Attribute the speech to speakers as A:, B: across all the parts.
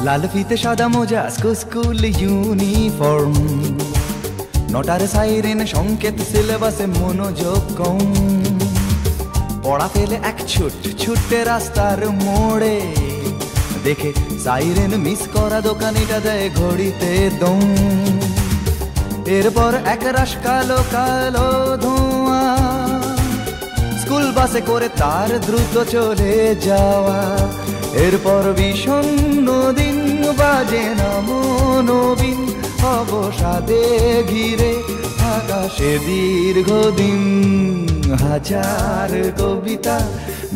A: লাল ফিতে সাদা মোজা স্কুল ইউনিফর্ম, নটার সাইরেন সংকেত সিলেবাসে মনোযোগ কম। পড়া ফেলে এক ছুটে রাস্তার মোড়ে, দেখে সাইরেন মিস করা দোকানিটা দেয় ঘড়িতে দম। এরপর এক রাশ কালো কালো ধোঁয়া, স্কুল বাসে করে তার দ্রুত চলে যাওয়া। এরপর বিষণ্ণ দিন বাজে না মনোবিন, অবসাদে ঘিরে আকাশে দীর্ঘদিন। হাজার কবিতা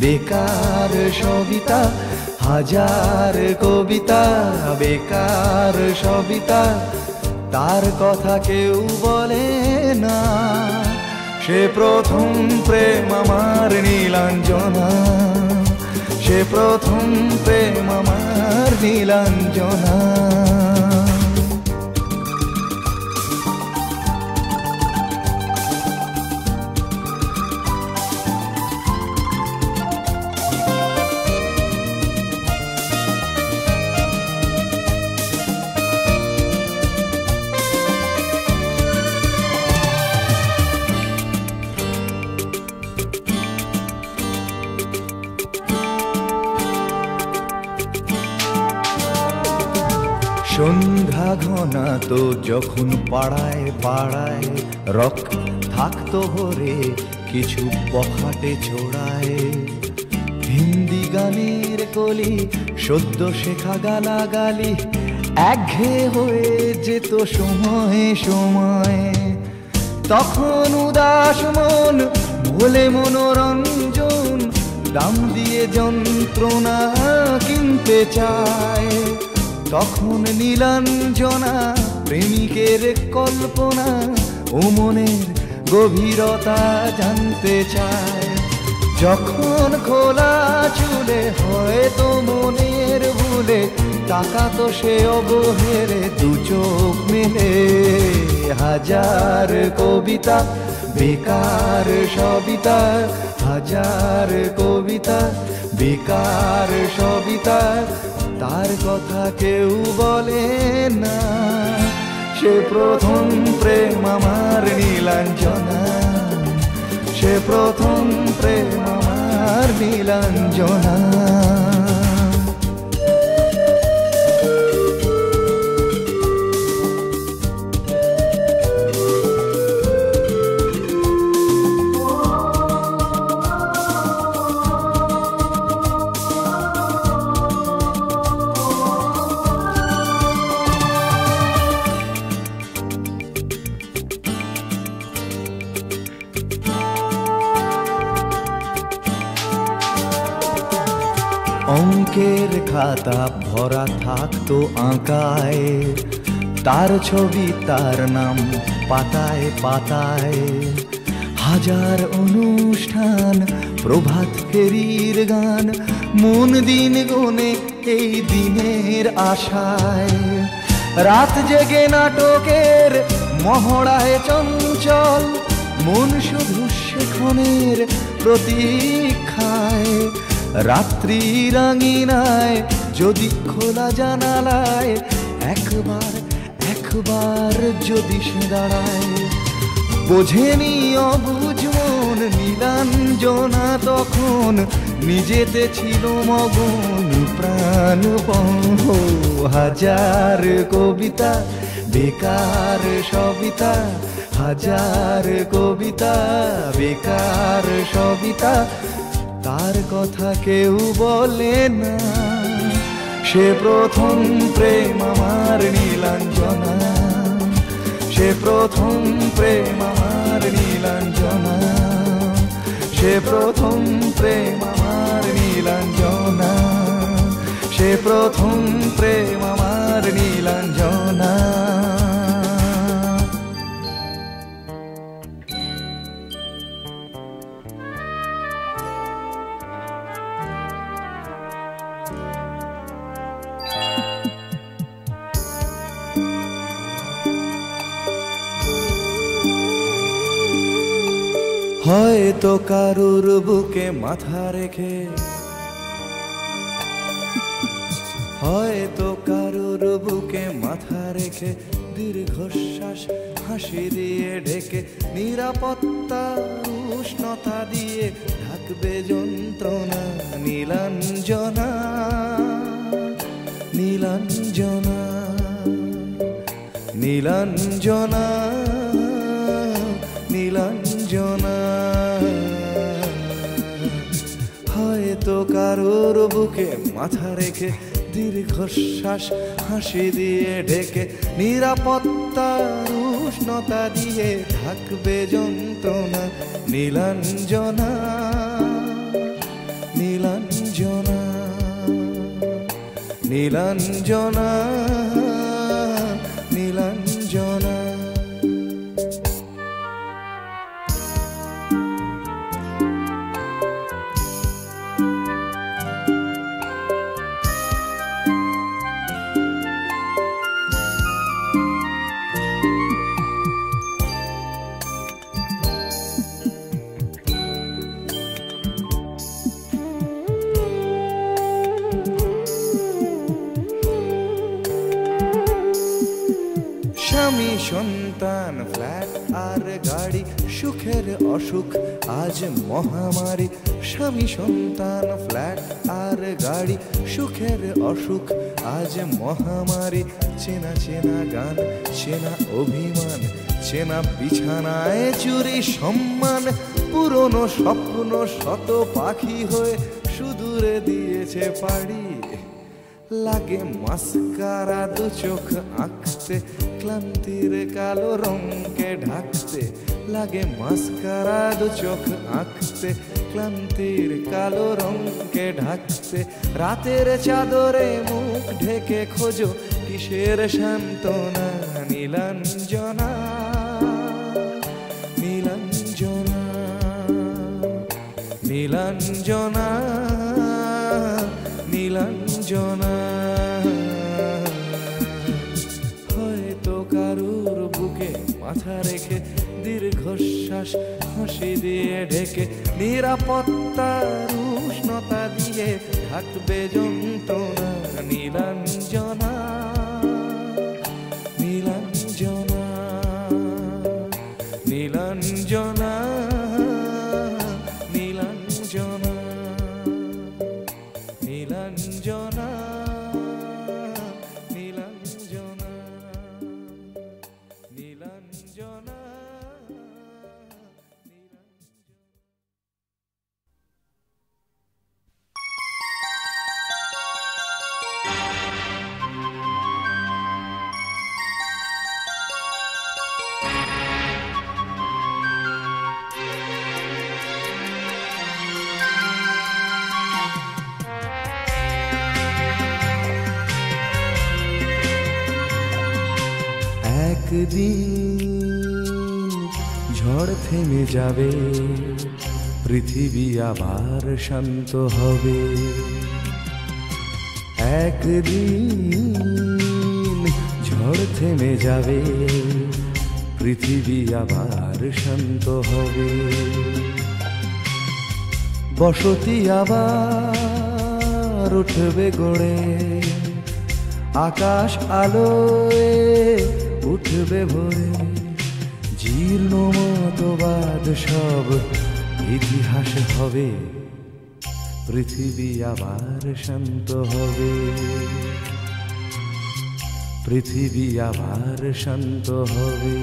A: বেকার সবিতা, হাজার কবিতা বেকার সবিতা, তার কথা কেউ বলে না। সে প্রথম প্রেম আমার নীলাঞ্জনা, সে প্রথম প্রেম আমার নীলাঞ্জনা। সন্ধ্যা ঘনা তো যখন পাড়ায় পাড়ায় রক থাকতো ভরে কিছু বখাটে ছোড়ায়। হিন্দি গানের কলি সদ্য শেখা গালাগালি একঘেয়ে হয়ে যেত সময়ে সময়ে। তখন উদাস মন ভোলে মনোরঞ্জন, দাম দিয়ে যন্ত্রণা কিনতে চায়। তখন নীলাঞ্জনা প্রেমিকের কল্পনা ও মনের গভীরতা জানতে চায়। যখন খোলা চুলে হয়তো মনের ভুলে তাকাতো সে অবহেলে দু চোখ মেলে। হাজার কবিতা বেকার সবিতা, হাজার কবিতা বেকার সবিতা, তার কথা কেউ বলে না। সে প্রথম প্রেম আমার নীলাঞ্জনা, সে প্রথম প্রেম আমার নীলাঞ্জনা। অঙ্কের খাতা ভরা থাকতো আঁকায়, তার ছবি তার নাম পাতায় পাতায়। হাজার অনুষ্ঠান প্রভাত ফেরির গান, মন দিন গুনে এই দিনের আশায়। রাত জেগে নাটকের মহড়ায় চঞ্চল, মন শুধু সেক্ষণের প্রতীক্ষায়। রাত্রি রাঙিনায় যদি খোলা জানালায় একবার একবার যদি সে দাঁড়ায়। বোঝেনি অবুঝ মন নীলাঞ্জনা তখন, নিজেতে ছিল মগন প্রাণপণ। হাজার কবিতা বেকার সবিতা, হাজার কবিতা বেকার সবিতা, তার কথা কেউ বলে না। সে প্রথম প্রেম আমার নীলাঞ্জনা, সে প্রথম প্রেম আমার নীলাঞ্জনা, সে প্রথম প্রেম আমার নীলাঞ্জনা, সে প্রথম প্রেম আমার নীলাঞ্জনা। হয়তো কারুর বুকে মাথা রেখে হয়তো কারোর বুকে মাথা রেখে দীর্ঘশ্বাস হাসি দিয়ে ঢেকে নিরাপত্তার উষ্ণতা দিয়ে ঢাকবে যন্ত্রণা নীলাঞ্জনা নীলাঞ্জনা নীলাঞ্জনা নীলাঞ্জনা। হয়তো কারোর বুকে মাথা রেখে দীর্ঘশ্বাস হাসি দিয়ে ঢেকে নিরাপত্তার উষ্ণতা দিয়ে ঢাকবে যন্ত্রণা নীলাঞ্জনা নীলাঞ্জনা নীলাঞ্জনা নীলাঞ্জনা। স্বামী সন্তান ফ্ল্যাট আর গাড়ি সুখের অসুখ আজ মহামারী। স্বামী সন্তান ফ্ল্যাট আর গাড়ি সুখের অসুখ আজ মহামারী। চেনা চেনা গান চেনা অভিমান চেনা বিছানায় চুরি সম্মান পুরনো স্বপ্ন শত পাখি হয়ে সুদূরে দিয়েছে পাড়ি। লাগে মাস্কারা দু চোখ আঁকতে ক্লান্তির কালো রঙকে ঢাকতে। লাগে মাস্কারা দু চোখ আঁকতে ক্লান্তির কালো রঙকে ঢাকতে। রাতের চাদরে মুখ ঢেকে খোঁজো কিসের সান্ত্বনা নীলাঞ্জনা নীলাঞ্জনা নীলাঞ্জনা নীলাঞ্জনা। হয়তো কারুর বুকে মাথা রেখে দীর্ঘশ্বাস হাসি দিয়ে ঢেকে নিরাপত্তার উষ্ণতা দিয়ে ঢাকবে যন্ত্রণা নীলাঞ্জনা নীলাঞ্জনা নীলাঞ্জনা নীলাঞ্জনা নীলাঞ্জনা নীলাঞ্জনা নীলাঞ্জনা। একদিন ঝড় থেমে যাবে পৃথিবী আবার শান্ত হবে। একদিন ঝড় থেমে যাবে পৃথিবী আবার শান্ত হবে। বসতি আবার উঠবে গড়ে আকাশ আলোয় উঠবে ভরে। জীর্ণ মতবাদ সব ইতিহাস হবে পৃথিবী আবার শান্ত হবে। পৃথিবী আবার শান্ত হবে।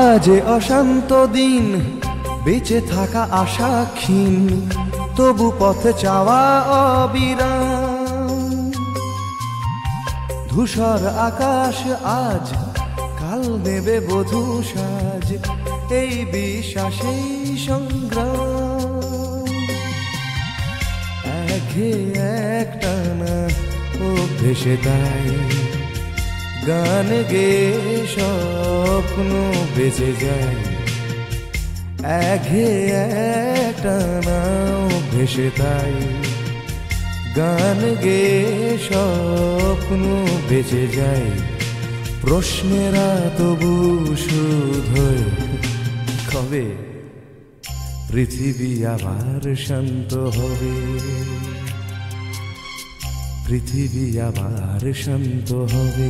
A: আজ অশান্ত দিন বেঁচে থাকা আশা ক্ষীণ, তবু পথে চাওয়া অবিরাম। ধূসর আকাশ আজ, কাল নেবে বধূ সাজ, এই বিশ্বাসেই সংগ্রাম। একটানা অভ্যেসে তাই গান গেয়ে স্বপ্ন বেঁচে যায়। একটানা অভ্যেসে তাই গান গেয়ে স্বপ্ন বেঁচে যায়। প্রশ্নেরা তবু শুধোয়, কবে পৃথিবী আবার শান্ত হবে, পৃথিবী আবার শান্ত হবে।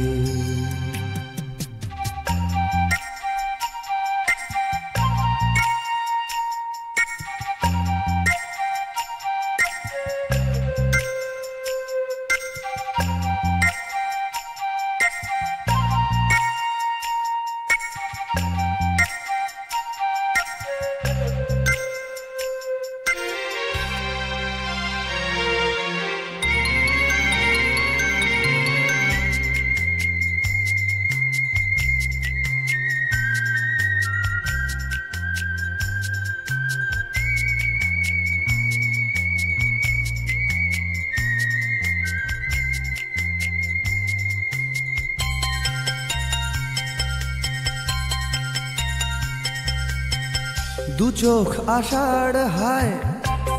A: দু চোখ আষাঢ় হায়,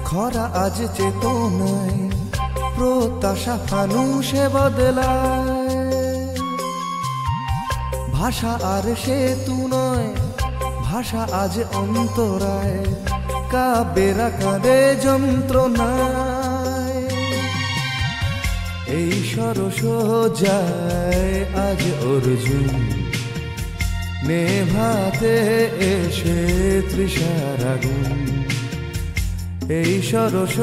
A: খরা আজ চেতনায়, প্রত্যাশা ফানুষে বদলায়। ভাষা আর সেতু নয়, ভাষা আজ অন্তরায়, কাব্যেরা কাঁদে যন্ত্রণায়। এই সরস যায় আজ অর্জুন, নেভাতে এসে তৃষার আগুন। এই সরস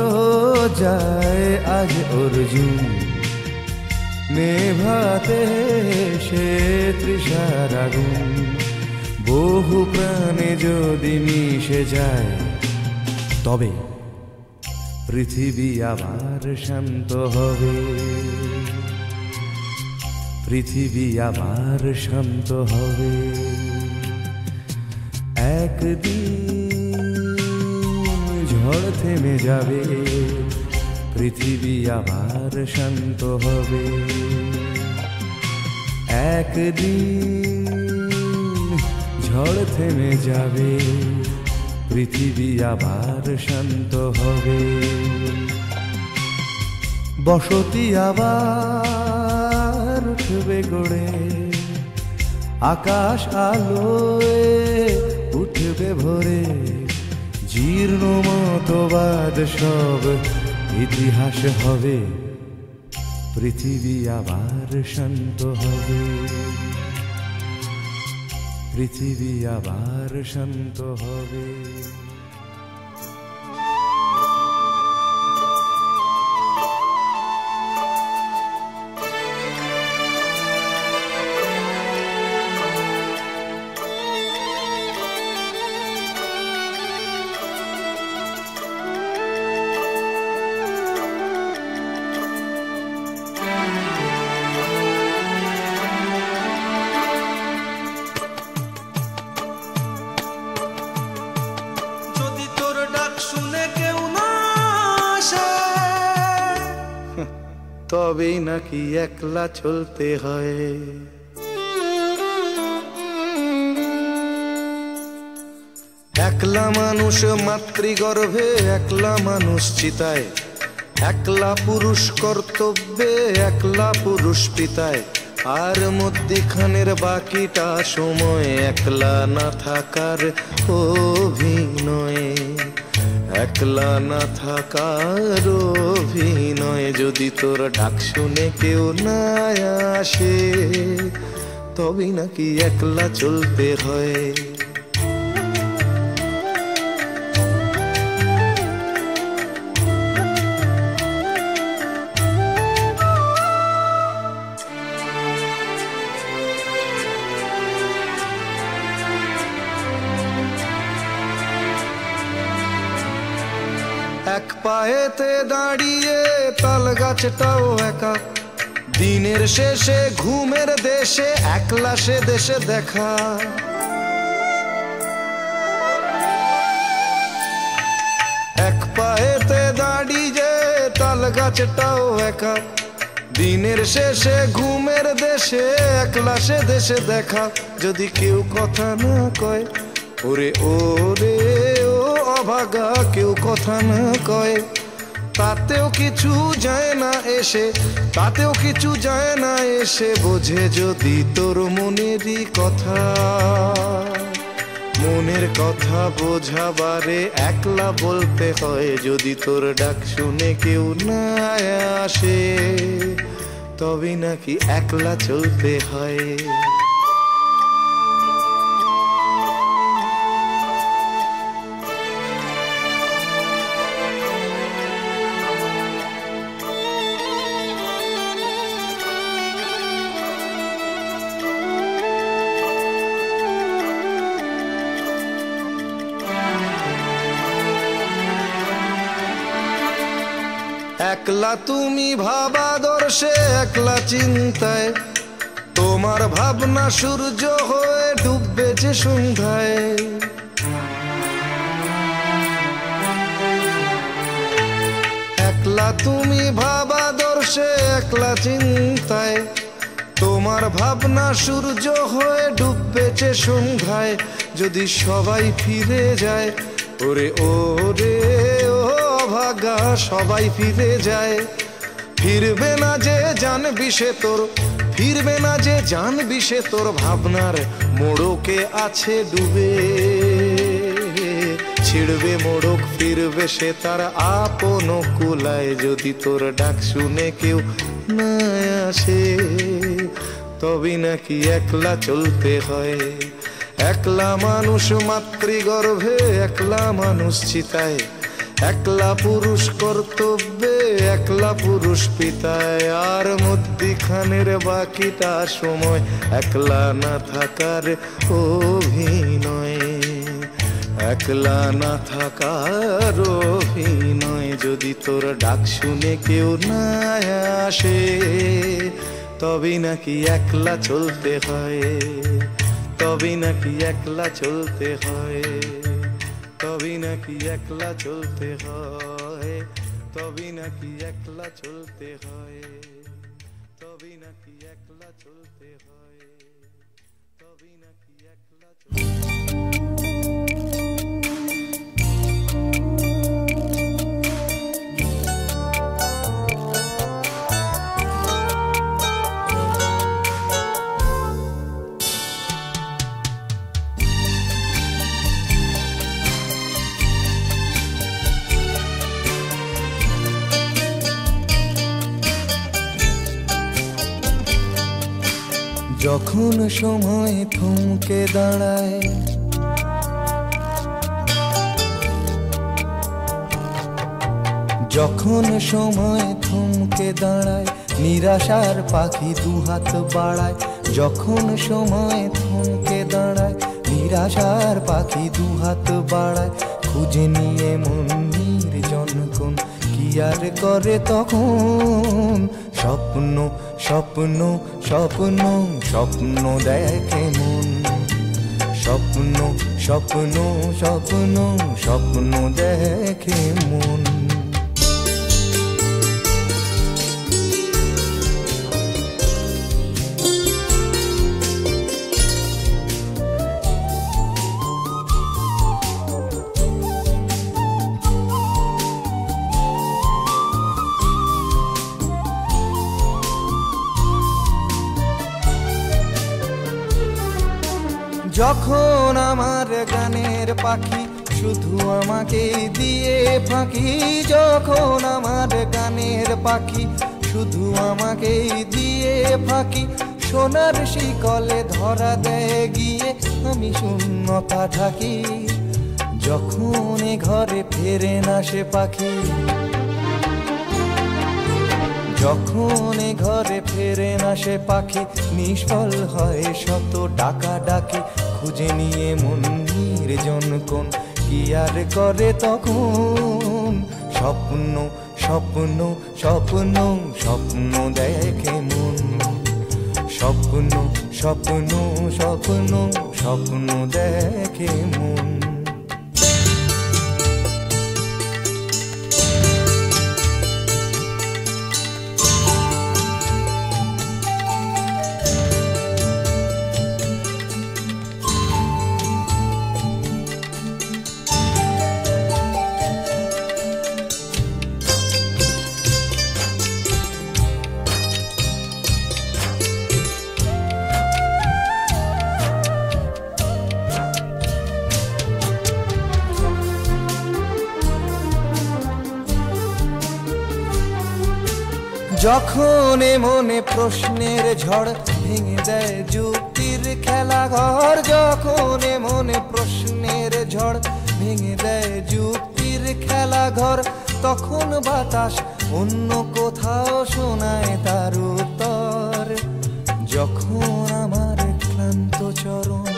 A: যায় আজ অর্জুন, নেভাতে এসে তৃষার আগুন। বহু প্রাণে যদি মিশে যায়, তবে পৃথিবী আবার শান্ত হবে, পৃথিবী আবার শান্ত হবে। একদিন ঝড় থেমে যাবে, পৃথিবী আবার শান্ত হবে। একদিন ঝড় থেমে যাবে, পৃথিবী আবার শান্ত হবে। বসতি আবার উঠবে গড়ে, আকাশ আলোয় উঠবে ভরে। জীর্ণ মতবাদ সব ইতিহাস হবে, পৃথিবী আবার শান্ত হবে, পৃথিবী আবার শান্ত হবে। তবেই নাকি একলা চলতে হয়। একলা মানুষ মাতৃগর্ভে, একলা মানুষ চিতায়, একলা পুরুষ কর্তব্যে, একলা পুরুষ পিতায়। আর মধ্যিখানের বাকিটা সময় একলা না থাকার অভিনয়, একলা না থাকার অভিনয়। যদি তোর ডাক শুনে কেউ না আসে, তবেই নাকি একলা চলতে হয়। পায়েতে দাঁড়িয়ে তাল গাছটাও একা, দিনের শেষে ঘুমের দেশে একলা সে দেশে দেখা। এক পায়েতে দাঁড়িয়ে তাল গাছটাও একা, দিনের শেষে ঘুমের দেশে একলা সে দেশে দেখা। যদি কেউ কথা না কয়, ওরে ওরে ও অভাগা, কেউ কথা না কয়, তাতেও কিছু যায় না এসে, তাতেও কিছু যায় না এসে। বোঝে যদি তোর মনেরই কথা, মনের কথা বোঝাবারে একলা বলতে হয়। যদি তোর ডাক শুনে কেউ না আসে, তবে নাকি একলা চলতে হয়। একলা তুমি ভাবাদর্শে, একলা চিন্তায়, তোমার ভাবনা সূর্য হয়ে ডুববে যে সন্ধ্যায়। একলা তুমি ভাবাদর্শে, একলা চিন্তায়, তোমার ভাবনা সূর্য হয়ে ডুববে যে সন্ধ্যায়। যদি সবাই ফিরে যায়, ওরে ওরে ও ভাগা, সবাই ফিরে যায়। ফিরবে না যে জানবি সে তোর, ফিরবে না যে জানবি সে তোর ভাবনার মোড়কে আছে ডুবে। ছিড়বে মোড়ক, ফিরবে সে তার আপন কুলায়। যদি তোর ডাক শুনে কেউ না আসে, তবে নাকি একলা চলতে হয়। একলা মানুষ মাতৃগর্ভে, একলা মানুষ চিতায়, একলা পুরুষ কর্তব্যে, একলা পুরুষ পিতায়। আর মধ্যিখানের বাকিটা সময় একলা না থাকার অভিনয়, একলা না থাকার অভিনয়। যদি তোর ডাক শুনে কেউ না আসে, তবে নাকি একলা চলতে হয়, তবে নাকি একলা চলতে হয়, তবে নাকি একলা চলতে হয়, তবে নাকি একলা চলতে হয়, তবে নাকি একলা চলতে হয়, তবে নাকি একলা চলতে হয়। যখন সময় থমকে দাঁড়ায়, যখন সময় থমকে দাঁড়ায়, নিরাশার পাখি দুহাত বাড়ায়। যখন সময় থমকে দাঁড়ায়, নিরাশার পাখি দুহাত বাড়ায়। খুঁজে নিয়ে মন নির্জন কোন কি আর করে তখন। স্বপ্ন স্বপ্ন স্বপ্ন স্বপ্ন দেখে মন, স্বপ্ন স্বপ্ন স্বপ্ন স্বপ্ন দেখে মন। যখন আমার গানের পাখি শুধু আমাকে দিয়ে ফাঁকি, যখন আমার গানের পাখি শুধু আমাকে দিয়ে ফাঁকি। সোনার শিকলে ধরা দেয় গিয়ে আমি শূন্যতা ঢাকি। যখন এ ঘরে ফেরে না সে পাখি, যখন এ ঘরে ফেরে না সে পাখি, নিষ্ফল হয় শত ডাকা ডাকি। খুঁজে নিয়ে মন নির্জন কোন কি আর করে তখন। স্বপ্ন স্বপ্ন স্বপ্ন স্বপ্ন দেখে মন, স্বপ্ন স্বপ্ন স্বপ্ন স্বপ্ন দেখে মন। যখন মনে প্রশ্নের ঝড় ভেঙে দেয় যুক্তির খেলাঘর, যখন মনে প্রশ্নের ঝড় ভেঙে দেয় যুক্তির খেলাঘর, তখন বাতাস অন্য কোথাও শোনায় তার উত্তর। যখন আমার ক্লান্ত চরণ,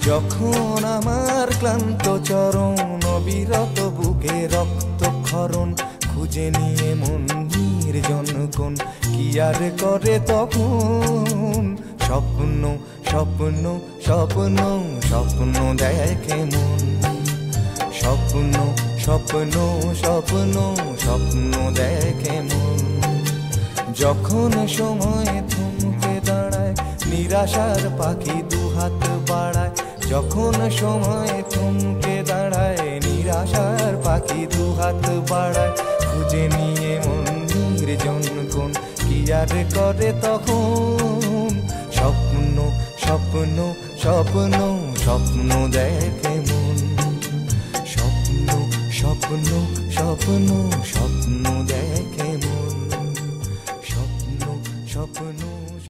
A: যখন আমার ক্লান্ত চরণ অবিরত বুকে রক্তক্ষরণ, খুঁজে নিয়ে মন নির্জন কোণ কি আর করে তখন। স্বপ্ন স্বপ্ন স্বপ্ন স্বপ্ন দেখে মন, স্বপ্ন স্বপ্ন স্বপ্ন স্বপ্ন দেখে মন। যখন সময় থমকে দাঁড়ায় নিরাশার পাখি দুহাত বাড়ায়, যখন সময় থমকে দাঁড়ায় নিরাশার পাখি দুহাত বাড়ায়, খুঁজে নিয়ে মন নির্জন কোণ কি আর করে তখন। স্বপ্ন স্বপ্ন স্বপ্ন স্বপ্ন দেখে মন, স্বপ্ন স্বপ্ন স্বপ্ন স্বপ্ন দেখে মন, স্বপ্ন স্বপ্ন।